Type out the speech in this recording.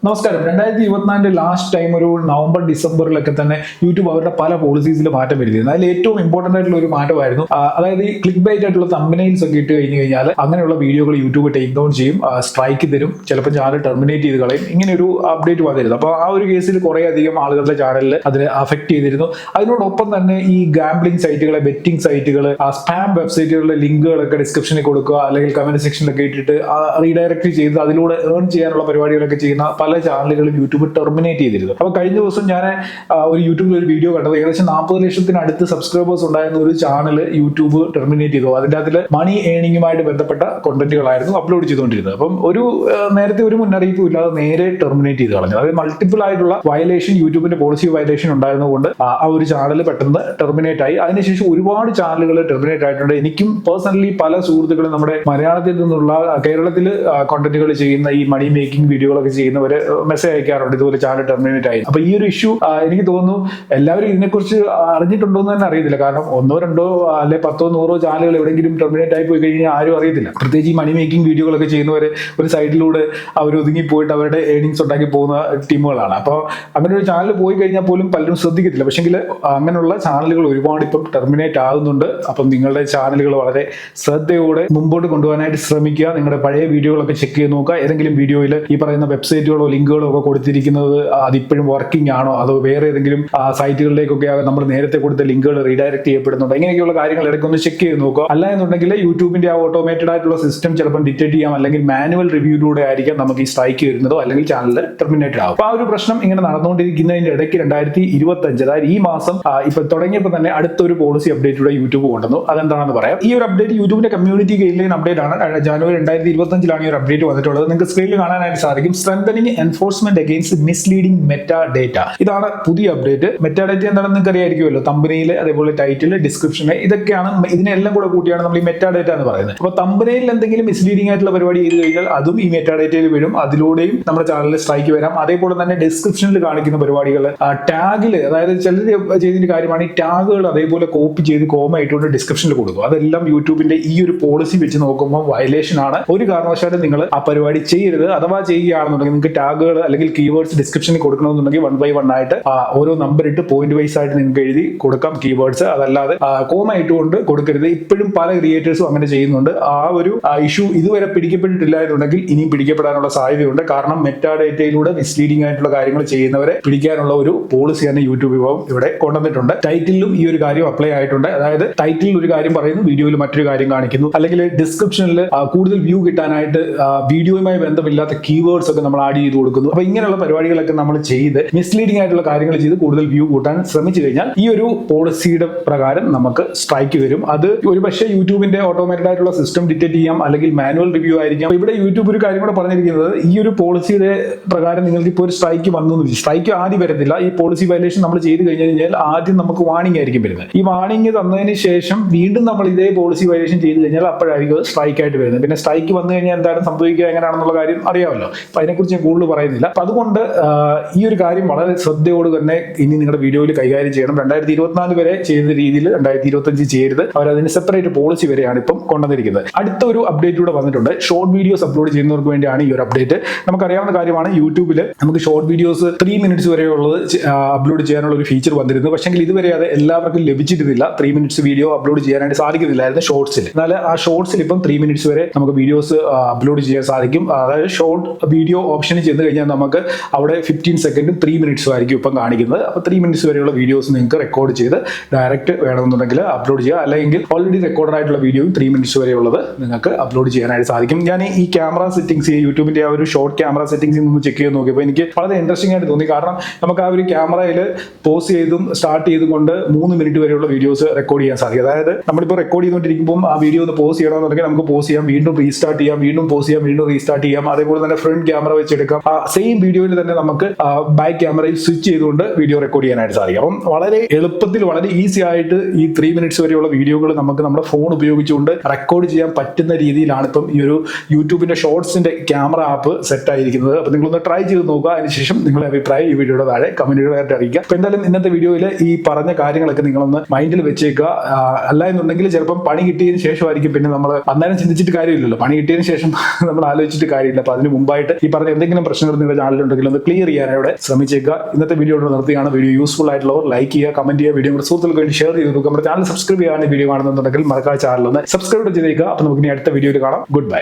നമസ്കാരം. 2024 last time ഒരു November ഡിസംബറിലൊക്കെ തന്നെ യൂട്യൂബ് അവരുടെ പല പോളിസീസിൽ മാറ്റം വരുത്തിയിരുന്നു. അതിൽ ഏറ്റവും ഇമ്പോർട്ടന്റ് ആയിട്ടുള്ള ഒരു മാറ്റമായിരുന്നു അതായത് ഈ ക്ലിക്ക് ബൈറ്റ് ആയിട്ടുള്ള തമ്പനെയിൽസ് ഒക്കെ ഇട്ട് കഴിഞ്ഞ് കഴിഞ്ഞാൽ അങ്ങനെയുള്ള വീഡിയോകൾ യൂട്യൂബ് ടേക്ക് ഡൗൺ ചെയ്യും, സ്ട്രൈക്ക് തരും, ചിലപ്പോൾ ചാനൽ ടെർമിനേറ്റ് ചെയ്ത് കളയും. ഇങ്ങനെ ഒരു അപ്ഡേറ്റ് വന്നിരുന്നു. അപ്പോൾ ആ ഒരു കേസിൽ കുറേ അധികം ആളുകളുടെ ചാനലിൽ അതിനെ അഫക്ട് ചെയ്തിരുന്നു. അതിനോടൊപ്പം തന്നെ ഈ ഗാംബ്ലിംഗ് സൈറ്റുകളെ, ബെറ്റിംഗ് സൈറ്റുകൾ, സ്പാം വെബ്സൈറ്റുകളുടെ ലിങ്കുകളൊക്കെ ഡിസ്ക്രിപ്ഷനിൽ കൊടുക്കുക, അല്ലെങ്കിൽ കമന്റ് സെക്ഷനിലൊക്കെ ഇട്ടിട്ട് റീഡയറക്ട് ചെയ്ത് അതിലൂടെ ഏൺ ചെയ്യാനുള്ള പരിപാടികളൊക്കെ ചെയ്യുന്ന പല ചാനലുകളും യൂട്യൂബ് ടെർമിനേറ്റ് ചെയ്തിരുന്നു. അപ്പോൾ കഴിഞ്ഞ ദിവസം ഞാൻ ഒരു യൂട്യൂബിൽ ഒരു വീഡിയോ കണ്ടത്, ഏകദേശം 40 ലക്ഷത്തിനടുത്ത് സബ്സ്ക്രൈബേഴ്സ് ഉണ്ടായിരുന്ന ഒരു ചാനൽ യൂട്യൂബ് ടെർമിനേറ്റ് ചെയ്തു. അതിൻ്റെ അതിൽ മണി ഏണിങ്ങുമായിട്ട് ബന്ധപ്പെട്ട കോണ്ടന്റുകളായിരുന്നു അപ്ലോഡ് ചെയ്തുകൊണ്ടിരുന്നത്. അപ്പം നേരത്തെ ഒരു മുന്നറിയിപ്പും ഇല്ലാതെ നേരെ ടെർമിനേറ്റ് ചെയ്ത് കളഞ്ഞു. അതായത് മൾട്ടിപ്പിൾ ആയിട്ടുള്ള വയലേഷൻ, യൂട്യൂബിന്റെ പോളിസി വയലേഷൻ ഉണ്ടായിരുന്നതുകൊണ്ട് ആ ഒരു ചാനൽ പെട്ടെന്ന് ടെർമിനേറ്റ് ആയി. അതിനുശേഷം ഒരുപാട് ചാനലുകൾ ടെർമിനേറ്റ് ആയിട്ടുണ്ട്. എനിക്കും പേഴ്സണലി പല സുഹൃത്തുക്കളും നമ്മുടെ മലയാളത്തിൽ നിന്നുള്ള കേരളത്തിൽ കോണ്ടന്റുകൾ ചെയ്യുന്ന ഈ മണി മേക്കിംഗ് വീഡിയോകളൊക്കെ ചെയ്യുന്നവര് മെസ്സേജ് അയക്കാറുണ്ട്, ഇതുപോലെ ചാനൽ ടെർമിനേറ്റ് ആയി. അപ്പൊ ഈ ഒരു ഇഷ്യൂ എനിക്ക് തോന്നുന്നു എല്ലാവരും ഇതിനെക്കുറിച്ച് അറിഞ്ഞിട്ടുണ്ടോ എന്ന് തന്നെ അറിയത്തില്ല. കാരണം 1, 2 അല്ലെ 10, 100 ചാനലുകൾ എവിടെയെങ്കിലും ടെർമിനേറ്റ് ആയി പോയി കഴിഞ്ഞാൽ ആരും അറിയത്തില്ല. പ്രത്യേകിച്ച് ഈ മണി മേക്കിംഗ് വീഡിയോകളൊക്കെ ചെയ്യുന്നവര് ഒരു സൈഡിലൂടെ അവർ ഒതുങ്ങി പോയിട്ട് അവരുടെ ഏർണിങ്സ് ഉണ്ടാക്കി പോകുന്ന ടീമുകളാണ്. അപ്പോൾ അങ്ങനെ ഒരു ചാനൽ പോയി കഴിഞ്ഞാൽ പോലും പലരും ശ്രദ്ധിക്കത്തില്ല. പക്ഷെങ്കിൽ അങ്ങനെയുള്ള ചാനലുകൾ ഒരുപാട് ഇപ്പം ടെർമിനേറ്റ് ആകുന്നുണ്ട്. അപ്പം നിങ്ങളുടെ ചാനലുകൾ വളരെ ശ്രദ്ധയോടെ മുമ്പോട്ട് കൊണ്ടുപോകാനായിട്ട് ശ്രമിക്കുക. നിങ്ങളുടെ പഴയ വീഡിയോകളൊക്കെ ചെക്ക് ചെയ്ത് നോക്കുക. ഏതെങ്കിലും വീഡിയോയിൽ ഈ പറയുന്ന വെബ്സൈറ്റുകളോ ലിങ്കുകളോ ഒക്കെ കൊടുത്തിരിക്കുന്നത് അതിപ്പോഴും വർക്കിംഗ് ആണോ, അതോ വേറെ ഏതെങ്കിലും സൈറ്റുകളിലേക്കൊക്കെ നമ്മൾ നേരത്തെ കൊടുത്ത ലിങ്കുകൾ റീഡയറക്ട് ചെയ്യപ്പെടുന്നുണ്ടോ, ഇങ്ങനെയൊക്കെയുള്ള കാര്യങ്ങൾ ഇടയ്ക്കൊന്ന് ചെക്ക് ചെയ്ത് നോക്കുക. അല്ല എന്നുണ്ടെങ്കിൽ യൂട്യൂബിന്റെ ആ ഓട്ടോമേറ്റഡ് ആയിട്ടുള്ള സിസ്റ്റം ചിലപ്പോൾ ഡിറ്റക്ട് ചെയ്യാം, അല്ലെങ്കിൽ മാനുവൽ റിവ്യൂയിലൂടെ ആയിരിക്കാം നമുക്ക് ഈ സ്ട്രൈക്ക് വരുന്നതോ അല്ലെങ്കിൽ ചാനൽ ടെർമിനേറ്റഡ് ആവും. അപ്പോൾ ആ ഒരു പ്രശ്നം ഇങ്ങനെ നടന്നുകൊണ്ടിരിക്കുന്നതിന്റെ ഇടയ്ക്ക് 2025, അതായത് ഈ മാസം ഇപ്പൊ തുടങ്ങിയപ്പോൾ തന്നെ അടുത്തൊരു പോളിസി അപ്ഡേറ്റിലൂടെ യൂട്യൂബ് കൊണ്ടുവന്നു. അതെന്താണെന്ന് പറയാം. ഈ ഒരു അപ്ഡേറ്റ് യൂട്യൂബിന്റെ കമ്മ്യൂണിറ്റി ഗൈഡ്ലൈൻ അപ്ഡേറ്റ് ആണ്. ജനുവരി 2025 ഈ ഒരു അപ്ഡേറ്റ് വന്നിട്ടുള്ളത്. നിങ്ങൾക്ക് സ്ക്രീനിൽ കാണാനായിട്ട് സാധിക്കും. Strengthening enforcement against misleading meta data. ഇതാണ് പുതിയ അപ്ഡേറ്റ്. മെറ്റാ ഡേറ്റ എന്താണെന്ന് നിങ്ങൾക്ക് അറിയായിരിക്കുമല്ലോ. തമ്പനെയിൽ, അതേപോലെ ടൈറ്റിൽ, ഡിസ്ക്രിപ്ഷൻ, ഇതൊക്കെയാണ്. ഇതിനെല്ലാം കൂടെ കൂട്ടിയാണ് നമ്മൾ ഈ മെറ്റാ ഡേറ്റ എന്ന് പറയുന്നത്. അപ്പോൾ തമ്പനെയിൽ എന്തെങ്കിലും മിസ്ലീഡിംഗ് ആയിട്ടുള്ള പരിപാടി ചെയ്ത് കഴിഞ്ഞാൽ അതും ഈ മെറ്റാ ഡേറ്റയിൽ വരും. അതിലൂടെയും നമ്മുടെ ചാനലിൽ സ്ട്രൈക്ക് വരാം. അതേപോലെ തന്നെ ഡിസ്ക്രിപ്ഷനിൽ കാണിക്കുന്ന പരിപാടികൾ, ടാഗില്, അതായത് ചിലർ ചെയ്തതിന്റെ കാര്യമാണ് ഈ ടാഗുകൾ അതേപോലെ കോപ്പി ചെയ്ത് കോമ ഇട്ടുകൊണ്ട് ഡിസ്ക്രിപ്ഷനിൽ കൊടുക്കും. അതെല്ലാം യൂട്യൂബിന്റെ ഈ ഒരു പോളിസി വെച്ച് നോക്കുമ്പോൾ വയലേഷൻ ആണ്. ഒരു കാരണവശാലും നിങ്ങൾ ആ പരിപാടി ചെയ്യരുത്. അഥവാ ചെയ്യുകയാണെന്നുണ്ടെങ്കിൽ നിങ്ങൾക്ക് ടാഗുകൾ അല്ലെങ്കിൽ കീവേഡ്സ് ഡിസ്ക്രിപ്ഷനിൽ കൊടുക്കണമെന്നുണ്ടെങ്കിൽ 1 by 1 ആയിട്ട് ഓരോ നമ്പർ ഇട്ട് പോയിന്റ് വൈസ് ആയിട്ട് നിങ്ങൾക്ക് എഴുതി കൊടുക്കാം കീവേഡ്സ്. അതല്ലാതെ കോമ ഇട്ടുകൊണ്ട് കൊടുക്കരുത്. ഇപ്പോഴും പല ക്രിയേറ്റേഴ്സും അങ്ങനെ ചെയ്യുന്നുണ്ട്. ആ ഒരു ഇഷ്യൂ ഇതുവരെ പിടിക്കപ്പെട്ടിട്ടില്ല എന്നുണ്ടെങ്കിൽ ഇനിയും പിടിക്കപ്പെടാനുള്ള സാധ്യതയുണ്ട്. കാരണം മെറ്റാ ഡേറ്റയിലൂടെ മിസ്ലീഡിംഗ് ആയിട്ടുള്ള കാര്യങ്ങൾ ചെയ്യുന്നവരെ പിടിക്കാനുള്ള ഒരു പോളിസിയാണ് യൂട്യൂബ് വിഭാഗം ഇവിടെ കൊണ്ടുവന്നിട്ടുണ്ട്. ടൈറ്റിലും ഈ ഒരു കാര്യം അപ്ലൈ ആയിട്ടുണ്ട്. അതായത് ടൈറ്റിൽ ഒരു കാര്യം പറയുന്നു, വീഡിയോയിൽ മറ്റൊരു കാര്യം കാണിക്കുന്നു. അല്ലെങ്കിൽ ഡിസ്ക്രിപ്ഷനിൽ കൂടുതൽ വ്യൂ കിട്ടാനായിട്ട് വീഡിയോയുമായി ബന്ധമില്ലാത്ത കീവേഡ്സ് ഒക്കെ നമ്മൾ ആഡ് ചെയ്ത് കൊടുക്കുന്നു. അപ്പൊ ഇങ്ങനെയുള്ള പരിപാടികളൊക്കെ നമ്മൾ ചെയ്ത് മിസ്ലീഡിംഗ് ആയിട്ടുള്ള കാര്യങ്ങൾ ചെയ്ത് കൂടുതൽ വ്യൂ കൂട്ടാൻ ശ്രമിച്ചു കഴിഞ്ഞാൽ ഈ ഒരു പോളിസിയുടെ പ്രകാരം നമുക്ക് സ്ട്രൈക്ക് വരും. അത് ഒരു പക്ഷേ യൂട്യൂബിന്റെ ഓട്ടോമേറ്റഡ് ആയിട്ടുള്ള സിസ്റ്റം ഡിറ്റക്ട് ചെയ്യാം, അല്ലെങ്കിൽ മാനുവൽ റിവ്യൂ ആയിരിക്കാം. ഇവിടെ യൂട്യൂബ് ഒരു കാര്യം കൂടെ പറഞ്ഞിരിക്കുന്നത്, ഈ ഒരു പോളിസിയുടെ പ്രകാരം നിങ്ങൾക്ക് ഇപ്പോൾ ഒരു സ്ട്രൈക്ക് വന്നു. സ്ട്രൈക്ക് ആദ്യം വരത്തില്ല. ഈ പോളിസി വയലേഷൻ നമ്മൾ ചെയ്ത് കഴിഞ്ഞു കഴിഞ്ഞാൽ ആദ്യം നമുക്ക് വാണിംഗ് ആയിരിക്കും വരുന്നത്. ഈ വാണിംഗ് തന്നതിന് ശേഷം വീണ്ടും നമ്മൾ ഇതേ പോളിസി വയലേഷൻ ചെയ്ത് കഴിഞ്ഞാൽ അപ്പോഴായിരിക്കും സ്ട്രൈക്ക് ആയിട്ട് വരുന്നത്. പിന്നെ സ്ട്രൈക്ക് വന്നു കഴിഞ്ഞാൽ എന്താണ് സംഭവിക്കുക, എങ്ങനെയാണെന്നുള്ള കാര്യം അറിയാമല്ലോ. അപ്പൊ അതിനെക്കുറിച്ച് ഞാൻ കൂടുതൽ പറയുന്നില്ല. അപ്പൊ അതുകൊണ്ട് ഈ ഒരു കാര്യം വളരെ ശ്രദ്ധയോട് തന്നെ ഇനി നിങ്ങളുടെ വീഡിയോയിൽ കൈകാര്യം ചെയ്യണം. 2024 വരെ ചെയ്യുന്ന രീതിയിൽ 2025 ചെയ്യരുത്. അവരതിന് സെപ്പറേറ്റ് പോളിസി വരെയാണ് ഇപ്പം കൊണ്ടുവന്നിരിക്കുന്നത്. അടുത്ത ഒരു അപ്ഡേറ്റ് കൂടെ വന്നിട്ടുണ്ട്. ഷോർട്ട് വീഡിയോസ് അപ്ലോഡ് ചെയ്യുന്നവർക്ക് വേണ്ടിയാണ് ഈ ഒരു അപ്ഡേറ്റ്. നമുക്കറിയാവുന്ന കാര്യമാണ്, യൂട്യൂബിൽ നമുക്ക് ഷോർട്ട് വീഡിയോസ് 3 minutes വരെയുള്ളത് അപ്ലോഡ് ചെയ്യാനുള്ള ഒരു ഫീച്ചർ വന്നിരുന്നു. പക്ഷേ ഇതുവരെ അത് എല്ലാവർക്കും ലഭിച്ചിരുന്നില്ല. 3 minutes വീഡിയോ അപ്ലോഡ് ചെയ്യാനായിട്ട് സാധിക്കുന്നില്ലായിരുന്നു ഷോർട്സിൽ. എന്നാൽ ആ ഷോർട്സിൽ ഇപ്പം 3 minutes വരെ നമുക്ക് വീഡിയോസ് അപ്ലോഡ് ചെയ്യാൻ സാധിക്കും. അതായത് ഷോർട്ട് വീഡിയോ ഓപ്ഷനിൽ ചെന്ന് കഴിഞ്ഞാൽ നമുക്ക് അവിടെ 15 സെക്കൻഡും 3 minutes ആയിരിക്കും ഇപ്പം കാണിക്കുന്നത്. അപ്പോൾ 3 minutes വരെയുള്ള വീഡിയോസ് നിങ്ങൾക്ക് റെക്കോർഡ് ചെയ്ത് ഡയറക്റ്റ് വേണമെന്നുണ്ടെങ്കിൽ അപ്ലോഡ് ചെയ്യുക. അല്ലെങ്കിൽ ഓൾറെഡി റെക്കോർഡ് ആയിട്ടുള്ള വീഡിയോയും 3 minutes വരെയുള്ളത് നിങ്ങൾക്ക് അപ്ലോഡ് ചെയ്യാനായിട്ട് സാധിക്കും. ഞാൻ ഈ ക്യാമറ സെറ്റിംഗ്സ്, യൂട്യൂബിന്റെ ആ ഒരു ഷോർട്ട് ക്യാമറ സെറ്റിംഗ്സിൽ നിന്ന് ചെക്ക് ചെയ്ത് നോക്കിയപ്പോൾ എനിക്ക് വളരെ ഇൻട്രസ്റ്റിംഗ് ആയിട്ട് തോന്നി. കാരണം നമുക്ക് ആ ഒരു ക്യാമറയിൽ പോസ് ചെയ്തും സ്റ്റാർട്ട് ചെയ്തുകൊണ്ട് 3 minute വരെയുള്ള വീഡിയോസ് റെക്കോർഡ് ചെയ്യാൻ സാധിക്കും. അതായത് നമ്മളിപ്പോൾ റെക്കോർഡ് ചെയ്തുകൊണ്ടിരിക്കുമ്പോൾ ആ വീഡിയോ ഒന്ന് പോസ് ചെയ്യണമെന്നുണ്ടെങ്കിൽ നമുക്ക് പോസ് ചെയ്യാം, വീണ്ടും റീസ്റ്റാർട്ട് ചെയ്യാം, വീണ്ടും പോസ് ചെയ്യാം, വീണ്ടും റീസ്റ്റാർട്ട് ചെയ്യാം. അതേപോലെ തന്നെ ഫ്രണ്ട് ക്യാമറ വെച്ചെടുക്കാം. ആ സെയിം വീഡിയോയിൽ തന്നെ നമുക്ക് ബാക്ക് ക്യാമറയിൽ സ്വിച്ച് ചെയ്തുകൊണ്ട് വീഡിയോ റെക്കോർഡ് ചെയ്യാനായിട്ട് സാധിക്കും. അപ്പം വളരെ എളുപ്പത്തിൽ, വളരെ ഈസി ആയിട്ട് ഈ 3 minutes വരെയുള്ള വീഡിയോകൾ നമുക്ക് നമ്മുടെ ഫോൺ ഉപയോഗിച്ചുകൊണ്ട് റെക്കോർഡ് ചെയ്യാൻ പറ്റുന്ന രീതിയിലാണ് ഇപ്പം ഈ ഒരു യൂട്യൂബിന്റെ ഷോർട്സിന്റെ ക്യാമറ ആപ്പ് സെറ്റ് ആയിരിക്കുന്നത്. അപ്പൊ നിങ്ങളൊന്ന് ട്രൈ ചെയ്ത് നോക്കുക. അതിനുശേഷം നിങ്ങളുടെ അഭിപ്രായം ഈ വീഡിയോയുടെ താഴെ കമന്റുകളായിട്ട് അറിയിക്കുക. അപ്പൊ എന്തായാലും ഇന്നത്തെ വീഡിയോയിൽ ഈ പറഞ്ഞ കാര്യങ്ങളൊക്കെ നിങ്ങളൊന്ന് മൈൻഡിൽ വെച്ചേക്കുക. അല്ല എന്നുണ്ടെങ്കിൽ ചിലപ്പം പണി കിട്ടിയതിന് ശേഷമായിരിക്കും പിന്നെ നമ്മൾ അന്നേരം ചിന്തിച്ചിട്ട് കാര്യമില്ലല്ലോ. പണി കിട്ടിയതിന് ശേഷം നമ്മൾ ആലോചിച്ചിട്ട് കാര്യമില്ല. അപ്പൊ അതിന് മുമ്പായിട്ട് ഈ പറഞ്ഞ എന്തെങ്കിലും പ്രശ്നങ്ങൾ നിങ്ങളുടെ ചാനലുണ്ടെങ്കിൽ ഒന്ന് ക്ലിയർ ചെയ്യാനായിട്ട് ശ്രമിച്ചേക്കുക. ഇന്നത്തെ വീഡിയോ നിർത്തിയാണ്. വീഡിയോ യൂസ്ഫുൾ ആയിട്ടുള്ളവർ ലൈക്ക് ചെയ്യുക, കമന്റ് ചെയ്യുക, വീഡിയോ സുഹൃത്തുക്കൾക്ക് വേണ്ടി ഷെയർ ചെയ്ത് കൊടുക്കുക. നമ്മുടെ ചാനൽ സബ്സ്ക്രൈബ് ചെയ്യാൻ വീഡിയോ കാണുന്നുണ്ടെങ്കിൽ മറക്കാതെ ചാനൽ ഒന്ന് സബ്സ്ക്രൈബ് ചെയ്തേക്കുക. അപ്പോൾ നമുക്ക് ഇനി അടുത്ത വീഡിയോയിൽ കാണാം. Good bye.